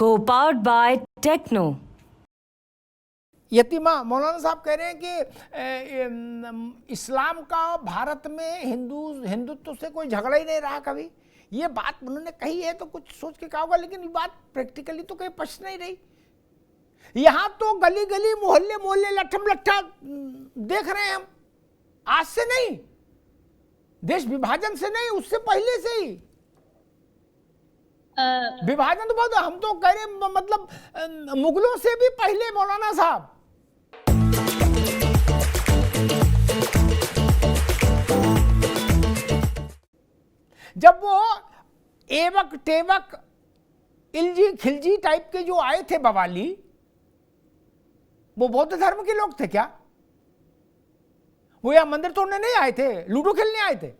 Co-powered by Techno. यतीमा मौलाना साहब कह रहे हैं कि इस्लाम का भारत में हिंदुत्व से कोई झगड़ा ही नहीं रहा कभी। ये बात उन्होंने कही है तो कुछ सोच के कहा होगा, लेकिन ये बात प्रैक्टिकली तो कहीं पच नहीं रही। यहाँ तो गली गली मोहल्ले मोहल्ले लट्ठम लट्ठा देख रहे हैं हम, आज से नहीं, देश विभाजन से नहीं, उससे पहले से ही विभाजन तो बहुत, हम तो कह रहे मतलब मुगलों से भी पहले मौलाना साहब। जब वो एवक टेवक इलजी खिलजी टाइप के जो आए थे बवाली, वो बौद्ध धर्म के लोग थे क्या? वो यहाँ मंदिर तोड़ने नहीं आए थे, लूडो खेलने आए थे?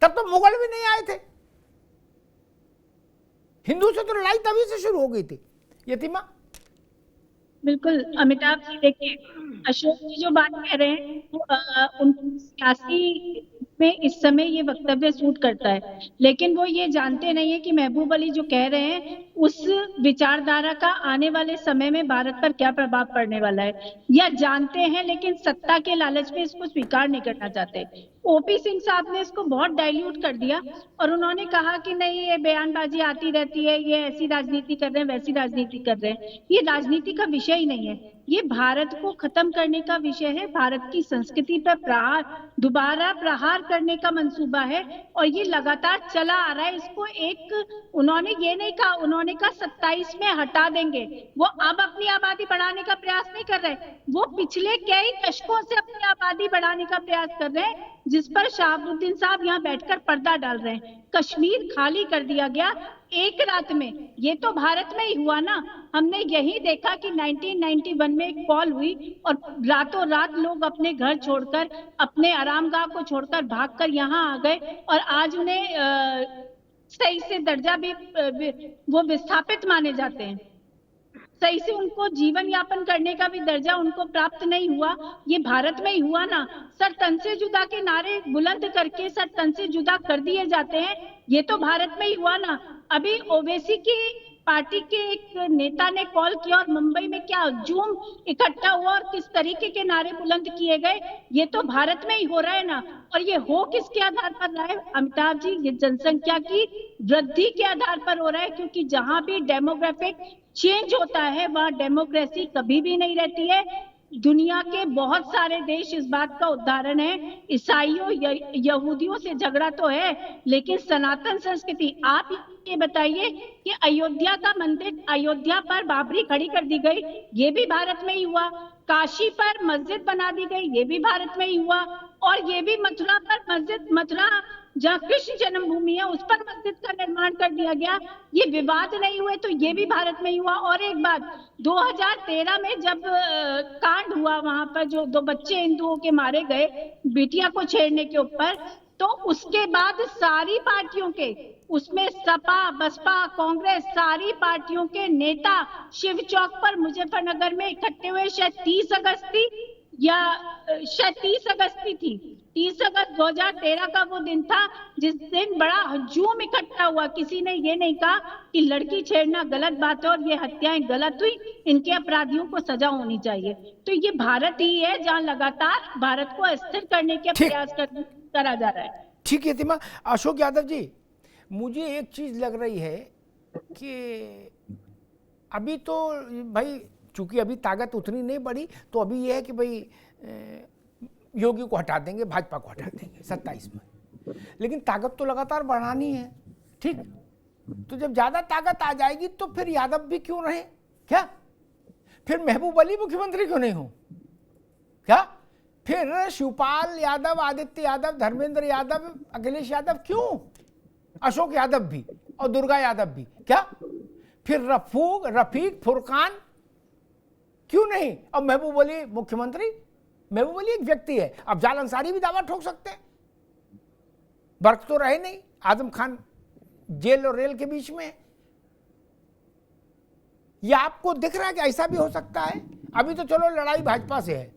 तब तो मुगल भी नहीं आए थे। हिंदू से तो लड़ाई तभी से शुरू हो गई थी। यतीमा बिल्कुल अमिताभ जी, देखिए अशोक जी जो बात कह रहे हैं वो उनकी सियासी में इस समय ये वक्तव्य सूट करता है, लेकिन वो ये जानते नहीं है कि महबूब अली जो कह रहे हैं उस विचारधारा का आने वाले समय में भारत पर क्या प्रभाव पड़ने वाला है, या जानते हैं लेकिन सत्ता के लालच में इसको स्वीकार नहीं करना चाहते। ओपी सिंह साहब ने इसको बहुत डाइल्यूट कर दिया और उन्होंने कहा कि नहीं, ये बयानबाजी आती रहती है, ये ऐसी राजनीति कर रहे हैं, वैसी राजनीति कर रहे हैं। ये राजनीति का विषय ही नहीं है, ये भारत को खत्म करने का विषय है, भारत की संस्कृति पर दोबारा प्रहार करने का मंसूबा है और ये लगातार चला आ रहा है। इसको एक उन्होंने ये नहीं कहा, उन्होंने कहा 27 में हटा देंगे। वो अब अपनी आबादी बढ़ाने का प्रयास नहीं कर रहे, वो पिछले कई दशकों से अपनी आबादी बढ़ाने का प्रयास कर रहे हैं, जिस पर शहाबुद्दीन साहब यहाँ बैठकर पर्दा डाल रहे हैं। कश्मीर खाली कर दिया गया एक रात में, ये तो भारत में ही हुआ ना। हमने यही देखा कि 1991 में एक कॉल हुई और रातों रात लोग अपने घर छोड़कर, अपने आरामगाह को छोड़कर भागकर यहाँ आ गए और आज उन्हें सही से दर्जा भी वो विस्थापित माने जाते हैं। सही से उनको जीवन यापन करने का भी दर्जा उनको प्राप्त नहीं हुआ। ये भारत में ही हुआ ना। सर तन से जुदा के नारे बुलंद करके सर तन से जुदा कर दिए जाते हैं, ये तो भारत में ही हुआ ना। अभी ओवैसी की पार्टी के एक नेता ने कॉल किया और मुंबई में क्या हजूम इकट्ठा हुआ और किस तरीके के नारे बुलंद किए गए, ये तो भारत में ही हो रहा है ना। और ये हो किसके आधार पर रहा है अमिताभ जी? ये जनसंख्या की वृद्धि के आधार पर हो रहा है, क्योंकि जहां भी डेमोग्राफिक चेंज होता है वहां डेमोक्रेसी कभी भी नहीं रहती है। दुनिया के बहुत सारे देश इस बात का उदाहरण है। ईसाइयों यहूदियों से झगड़ा तो है, लेकिन सनातन संस्कृति, आप ये बताइए कि अयोध्या का मंदिर, अयोध्या पर बाबरी खड़ी कर दी गई, ये भी भारत में ही हुआ। काशी पर मस्जिद बना दी गई, ये भी भारत में ही हुआ। और ये भी मथुरा पर मस्जिद, मथुरा जहाँ कृष्ण जन्मभूमि है उस पर मस्जिद का निर्माण कर दिया गया, ये विवाद नहीं हुए, तो ये भी भारत में ही हुआ। और एक बात, 2013 में जब कांड हुआ वहां पर, जो 2 बच्चे हिंदुओं के मारे गए बिटिया को छेड़ने के ऊपर, तो उसके बाद सारी पार्टियों के, उसमें सपा, बसपा, कांग्रेस, सारी पार्टियों के नेता शिव चौक पर मुजफ्फरनगर में इकट्ठे हुए। शायद 30 अगस्त थी या शायद 30 अगस्त थी, 30 अगस्त 2013 का वो दिन था जिस दिन बड़ा हजूम इकट्ठा हुआ। किसी ने ये नहीं कहा कि लड़की छेड़ना गलत बात है और ये हत्याएं गलत हुई, इनके अपराधियों को सजा होनी चाहिए। तो ये भारत ही है जहां लगातार भारत को अस्थिर करने के प्रयास करा जा रहा है। ठीक है यतीमा। अशोक यादव जी, मुझे एक चीज लग रही है कि अभी तो भाई चूंकि अभी ताकत उतनी नहीं बढ़ी, तो अभी यह है कि भाई योगी को हटा देंगे, भाजपा को हटा देंगे 27 में, लेकिन ताकत तो लगातार बढ़ानी है। ठीक, तो जब ज्यादा ताकत आ जाएगी तो फिर यादव भी क्यों रहे क्या? फिर महबूब अली मुख्यमंत्री क्यों नहीं हो क्या? फिर शिवपाल यादव, आदित्य यादव, धर्मेंद्र यादव, अखिलेश यादव क्यों? अशोक यादव भी और दुर्गा यादव भी क्या? फिर रफीक फुरकान क्यों नहीं? अब महबूब अली मुख्यमंत्री, महबूब अली एक व्यक्ति है, अब जाल अंसारी भी दावा ठोक सकते हैं, बर्क तो रहे नहीं, आजम खान जेल और रेल के बीच में। यह आपको दिख रहा है कि ऐसा भी हो सकता है? अभी तो चलो लड़ाई भाजपा से है,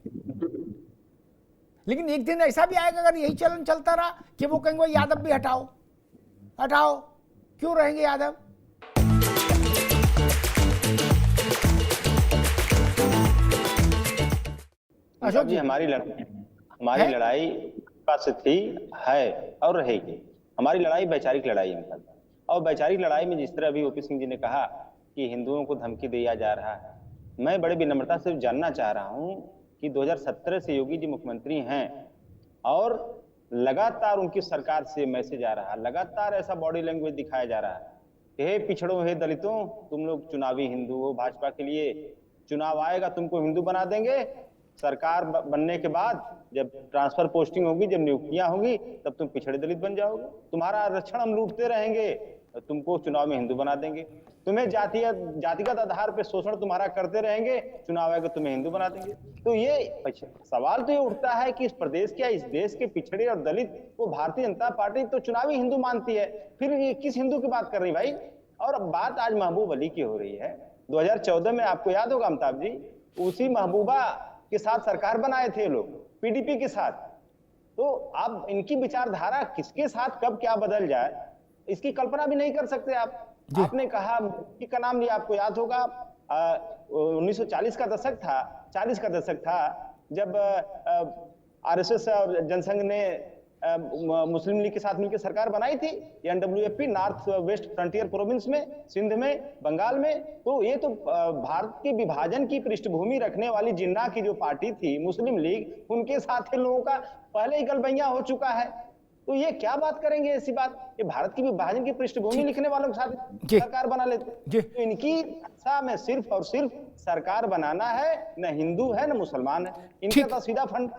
लेकिन एक दिन ऐसा भी आएगा अगर यही चलन चलता रहा कि वो कहेंगे यादव भी हटाओ, हटाओ, क्यों रहेंगे यादव? अशोक जी हमारी है? लड़ाई पास थी, है और रहेगी। हमारी लड़ाई वैचारिक लड़ाई है। और वैचारिक लड़ाई में जिस तरह अभी ओपी सिंह जी ने कहा कि हिंदुओं को धमकी दिया जा रहा है, मैं बड़े विनम्रता से जानना चाह रहा हूं कि 2017 से योगी जी मुख्यमंत्री हैं और लगातार उनकी सरकार से मैसेज आ रहा है, लगातार ऐसा बॉडी लैंग्वेज दिखाया जा रहा है कि हे पिछड़ों, हे दलितों, तुम लोग चुनावी हिंदू हो, भाजपा के लिए चुनाव आएगा तुमको हिंदू बना देंगे, सरकार बनने के बाद जब ट्रांसफर पोस्टिंग होगी, जब नियुक्तियां होगी, तब तुम पिछड़े दलित बन जाओगे, तुम्हारा आरक्षण हम लूटते रहेंगे, तुमको चुनाव में हिंदू बना देंगे, तुम्हें जातिगत आधार पर शोषण तुम्हारा करते रहेंगे, चुनाव आएगा तुम्हें हिंदू बना देंगे। तो ये सवाल तो ये उठता है कि इस प्रदेश क्या इस देश के पिछड़े और दलित को भारतीय जनता पार्टी तो चुनावी हिंदू मानती है, फिर ये किस हिंदू की बात कर रही भाई? और बात आज महबूब अली की हो रही है। 2014 में आपको याद होगा अमिताभ जी, उसी महबूबा के साथ सरकार बनाए थे लोग, पीडीपी के साथ। तो अब इनकी विचारधारा किसके साथ कब क्या बदल जाए, इसकी कल्पना भी नहीं कर सकते आप। आपने कहा का नाम लिया, आपको याद होगा 1940 का दशक था, 40 का दशक था, जब आरएसएस और जनसंघ ने मुस्लिम लीग के साथ मिलकर सरकार बनाई थी, NWFP, north west frontier province में, सिंध में, बंगाल में। तो ये तो भारत के विभाजन की पृष्ठभूमि रखने वाली जिन्ना की जो पार्टी थी मुस्लिम लीग, उनके साथ इन लोगों का पहले ही गलबैया हो चुका है। तो ये क्या बात करेंगे ऐसी बात? ये भारत की विभाजन की पृष्ठभूमि लिखने वालों के साथ सरकार बना लेते। तो इनकी इच्छा में सिर्फ और सिर्फ सरकार बनाना है, न हिंदू है न मुसलमान है, इनका तो सीधा फंड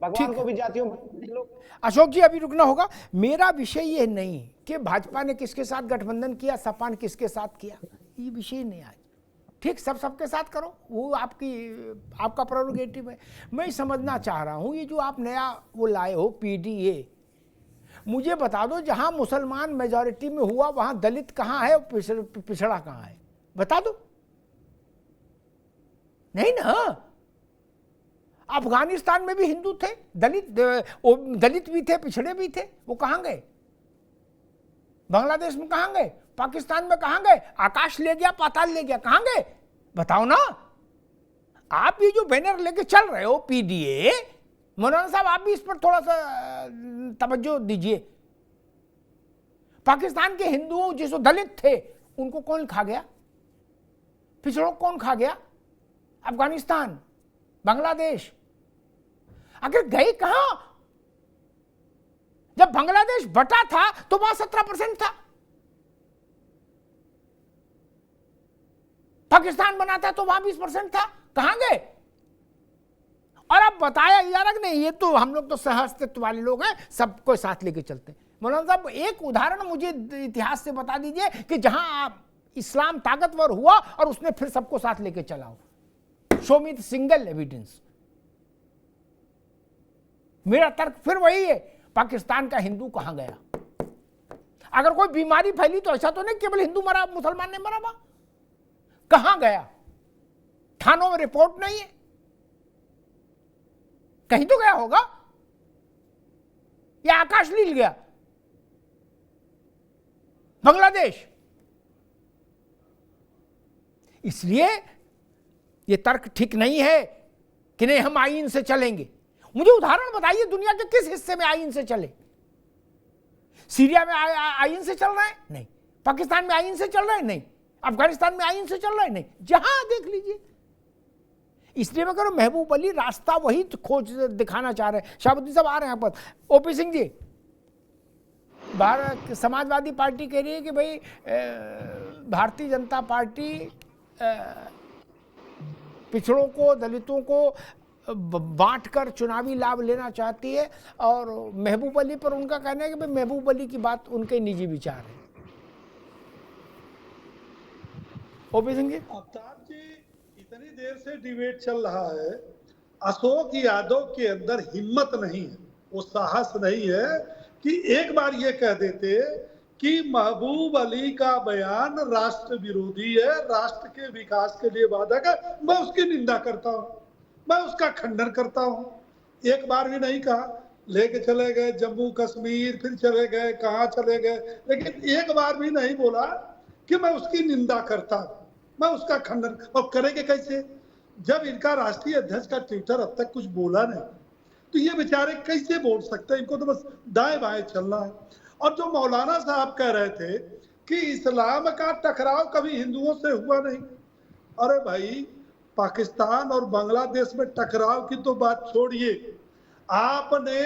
भगवान को भी जातियों। अशोक जी अभी रुकना होगा। मेरा विषय ये नहीं कि भाजपा ने किसके साथ गठबंधन किया, सपा ने किसके साथ किया, ये विषय नहीं आज। ठीक, सबके साथ करो, वो आपका प्रेरोगेटिव है। मैं समझना चाह रहा हूँ ये जो आप नया वो लाए हो पीडीए, मुझे बता दो जहां मुसलमान मेजॉरिटी में हुआ वहां दलित कहां है, पिछड़ा कहां है, बता दो। नहीं ना, अफगानिस्तान में भी हिंदू थे, दलित भी थे, पिछड़े भी थे, वो कहां गए? बांग्लादेश में कहां गए? पाकिस्तान में कहां गए? आकाश ले गया, पाताल ले गया, कहां गए? बताओ ना। आप ये जो बैनर लेके चल रहे हो पीडीए, मौलाना साहब आप भी इस पर थोड़ा सा तवज्जो दीजिए। पाकिस्तान के हिंदुओं जिसो दलित थे उनको कौन खा गया? पिछड़ों कौन खा गया? अफगानिस्तान, बांग्लादेश। आखिर गए कहां? जब बांग्लादेश बटा था तो वहां 17% था, पाकिस्तान बना था तो वहां 20% था, कहां गए? और अब बताया यार नहीं, ये तो हम लोग तो सहअस्तित्व वाले लोग हैं, सबको साथ लेके चलते हैं। मौलाना साहब एक उदाहरण मुझे इतिहास से बता दीजिए कि जहां इस्लाम ताकतवर हुआ और उसने फिर सबको साथ लेके चला हो। Show me the single evidence. मेरा तर्क फिर वही है, पाकिस्तान का हिंदू कहां गया? अगर कोई बीमारी फैली तो ऐसा तो नहीं केवल हिंदू मरा, मुसलमान ने मरा, वहां कहां गया? थानों में रिपोर्ट नहीं है, कहीं तो गया होगा, या आकाश लील गया? बांग्लादेश। इसलिए यह तर्क ठीक नहीं है कि नहीं हम आईन से चलेंगे। मुझे उदाहरण बताइए दुनिया के किस हिस्से में आईन से चले? सीरिया में आईन से चल रहा है? नहीं। पाकिस्तान में आईन से चल रहा है? नहीं। अफगानिस्तान में आईन से चल रहा है? नहीं। जहां देख लीजिए। इसलिए मैं कह रहा हूं महबूब अली रास्ता वही खोज दिखाना चाह रहे हैं। शाहबुद्दीन साहब आ रहे हैं यहाँ पर। ओपी सिंह जी, भारत समाजवादी पार्टी कह रही है कि भाई भारतीय जनता पार्टी पिछड़ों को, दलितों को बांटकर चुनावी लाभ लेना चाहती है, और महबूब अली पर उनका कहना है कि भाई महबूब अली की बात उनके निजी विचार है। ओपी सिंह जी। अमिताभ जी, इतनी देर से डिबेट चल रहा है, अशोक यादव के अंदर हिम्मत नहीं है, वो साहस नहीं है कि एक बार ये कह देते कि महबूब अली का बयान राष्ट्र विरोधी है, राष्ट्र के विकास के लिए बाधक है, मैं उसकी निंदा करता हूं, मैं उसका खंडन करता हूं। एक बार भी नहीं कहा। लेके चले गए जम्मू कश्मीर, फिर चले गए कहां चले गए, लेकिन एक बार भी नहीं बोला कि मैं उसकी निंदा करता हूं, मैं उसका खंडन। और करेंगे कैसे? जब इनका राष्ट्रीय अध्यक्ष का ट्विटर अब तक कुछ बोला नहीं, तो ये बेचारे कैसे बोल सकते हैं? इनको तो बस दाएं बाएं चलना है। और जो मौलाना साहब कह रहे थे कि इस्लाम का टकराव कभी हिंदुओं से हुआ नहीं, अरे भाई पाकिस्तान और बांग्लादेश में टकराव की तो बात छोड़िए, आपने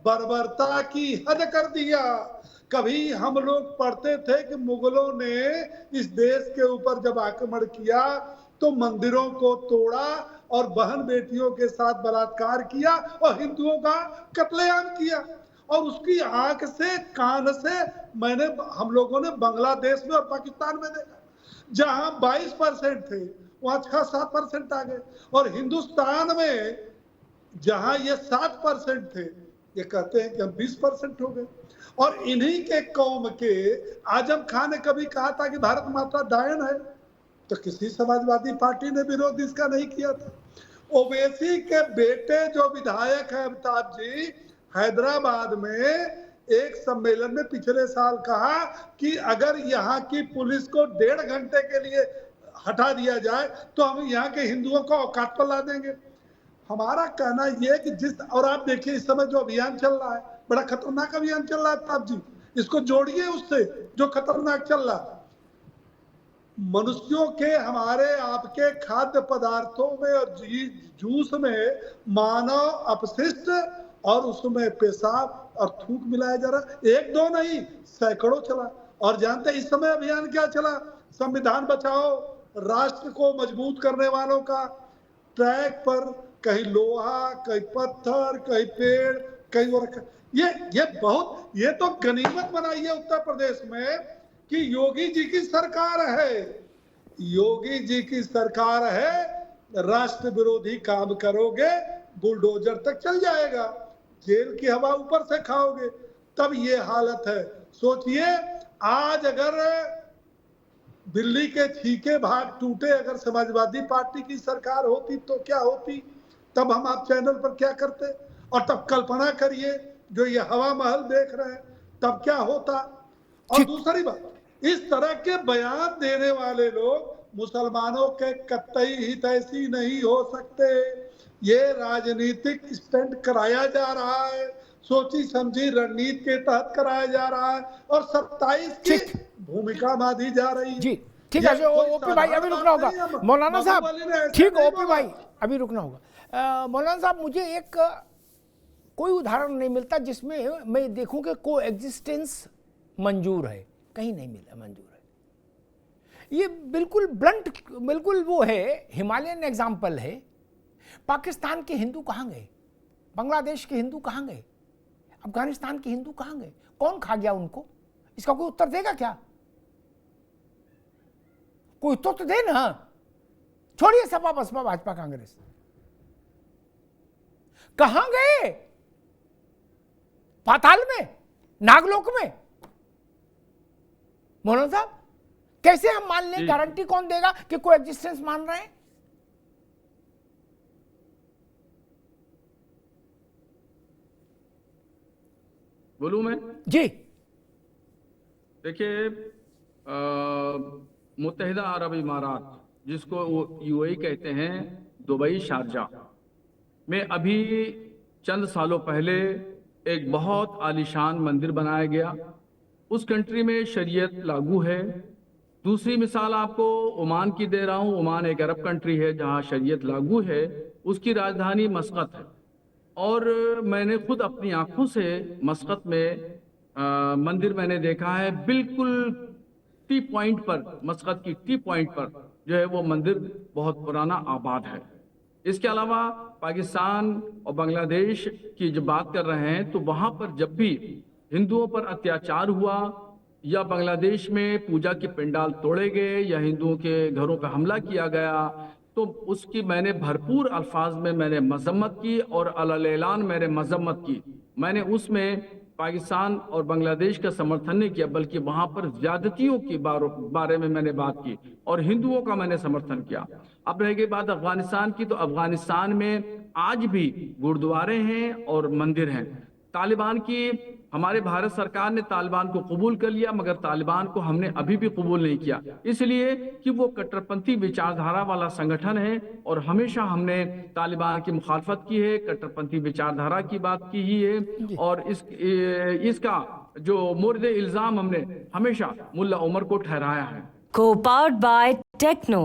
बर्बरता की हद कर दिया। कभी हम लोग पढ़ते थे कि मुगलों ने इस देश के ऊपर जब आक्रमण किया तो मंदिरों को तोड़ा और बहन बेटियों के साथ बलात्कार किया और हिंदुओं का कत्लेआम किया। और उसकी आंख से कान से हम लोगों ने बांग्लादेश में और पाकिस्तान में देखा, जहां 22% थे वहां 6-7% आ गए, और हिंदुस्तान में जहां ये 7% थे, ये कहते हैं कि हम 20% हो गए। और इन्हीं के कौम के आजम खान ने कभी कहा था कि भारत माता डायन है, तो किसी समाजवादी पार्टी ने विरोध इसका नहीं किया था। ओवैसी के बेटे जो विधायक है अमिताभ जी, हैदराबाद में एक सम्मेलन में पिछले साल कहा कि अगर यहाँ की पुलिस को 1.5 घंटे के लिए हटा दिया जाए तो हम यहाँ के हिंदुओं को औकात पर ला देंगे। हमारा कहना यह है कि और आप देखिए इस समय जो अभियान चल रहा है, बड़ा खतरनाक अभियान चल रहा है अमिताभ जी, इसको जोड़िए उससे जो खतरनाक चल रहा है। मनुष्यों के हमारे आपके खाद्य पदार्थों में और जूस में मानव अपशिष्ट और उसमें पेशाब और थूक मिलाया जा रहा, 1-2 नहीं, सैकड़ों चला। और जानते इस समय अभियान क्या चला? संविधान बचाओ, राष्ट्र को मजबूत करने वालों का ट्रैक पर कहीं लोहा, कहीं पत्थर, कहीं पेड़, कहीं और। ये तो गनीमत बनाई है उत्तर प्रदेश में कि योगी जी की सरकार है, योगी जी की सरकार है, राष्ट्र विरोधी काम करोगे बुलडोजर तक चल जाएगा, जेल की हवा ऊपर से खाओगे, तब ये हालत है। सोचिए आज अगर दिल्ली के छीके भाग टूटे, अगर समाजवादी पार्टी की सरकार होती तो क्या होती, तब हम आप चैनल पर क्या करते, और तब कल्पना करिए जो ये हवा महल देख रहे हैं तब क्या होता। और दूसरी बात, इस तरह के बयान देने वाले लोग मुसलमानों के कतई हितैषी नहीं हो सकते। ये राजनीतिक स्टंट कराया जा रहा है, सोची समझी रणनीति के तहत कराया जा रहा है, और 27 की भूमिका बांधी जा रही है। जी ठीक है, ओपी भाई अभी रुकना होगा। मौलाना साहब ठीक, ओपी भाई अभी रुकना होगा। मौलाना साहब मुझे एक कोई उदाहरण नहीं मिलता जिसमें मैं देखूं कि को एग्जिस्टेंस मंजूर है, कहीं नहीं मिला मंजूर है। ये बिल्कुल ब्लंट, बिल्कुल वो है, हिमालयन एग्जाम्पल है। पाकिस्तान के हिंदू कहाँ गए? बांग्लादेश के हिंदू कहाँ गए? अफगानिस्तान के हिंदू कहाँ गए? कौन खा गया उनको? इसका कोई उत्तर देगा क्या? कोई उत्तर तो दे ना। छोड़िए सपा बसपा भाजपा कांग्रेस, कहां गए? पाताल में, नागलोक में? मौलाना साहब कैसे हम मान लें? गारंटी कौन देगा कि कोई एग्जिस्टेंस मान रहे हैं? बोलूं मैं? जी देखिए, मुत्तहिदा अरब इमारात, जिसको वो यूएई कहते हैं, दुबई, शारजा में अभी चंद सालों पहले एक बहुत आलीशान मंदिर बनाया गया। उस कंट्री में शरीयत लागू है। दूसरी मिसाल आपको ओमान की दे रहा हूँ। ओमान एक अरब कंट्री है जहाँ शरीयत लागू है। उसकी राजधानी मस्कत है, और मैंने खुद अपनी आंखों से मस्कत में मंदिर मैंने देखा है। बिल्कुल टी पॉइंट पर, मस्कत की टी पॉइंट पर जो है वो मंदिर बहुत पुराना आबाद है। इसके अलावा पाकिस्तान और बांग्लादेश की जब बात कर रहे हैं तो वहाँ पर जब भी हिंदुओं पर अत्याचार हुआ या बांग्लादेश में पूजा के पंडाल तोड़े गए या हिंदुओं के घरों पर हमला किया गया तो उसकी मैंने भरपूर अल्फाज में मैंने मजम्मत की और अलल-ऐलान मैंने मजम्मत की। मैंने उसमें पाकिस्तान और बांग्लादेश का समर्थन नहीं किया, बल्कि वहां पर ज्यादतियों के बारे में मैंने बात की और हिंदुओं का मैंने समर्थन किया। अब रह गई बात अफगानिस्तान की, तो अफगानिस्तान में आज भी गुरुद्वारे हैं और मंदिर हैं। तालिबान की हमारे भारत सरकार ने तालिबान को कबूल कर लिया, मगर तालिबान को हमने अभी भी कबूल नहीं किया, इसलिए कि वो कट्टरपंथी विचारधारा वाला संगठन है और हमेशा हमने तालिबान की मुखालफत की है, कट्टरपंथी विचारधारा की बात की ही है। और इसका जो मुर्द इल्जाम हमने हमेशा मुल्ला उमर को ठहराया है। Co-powered by Techno.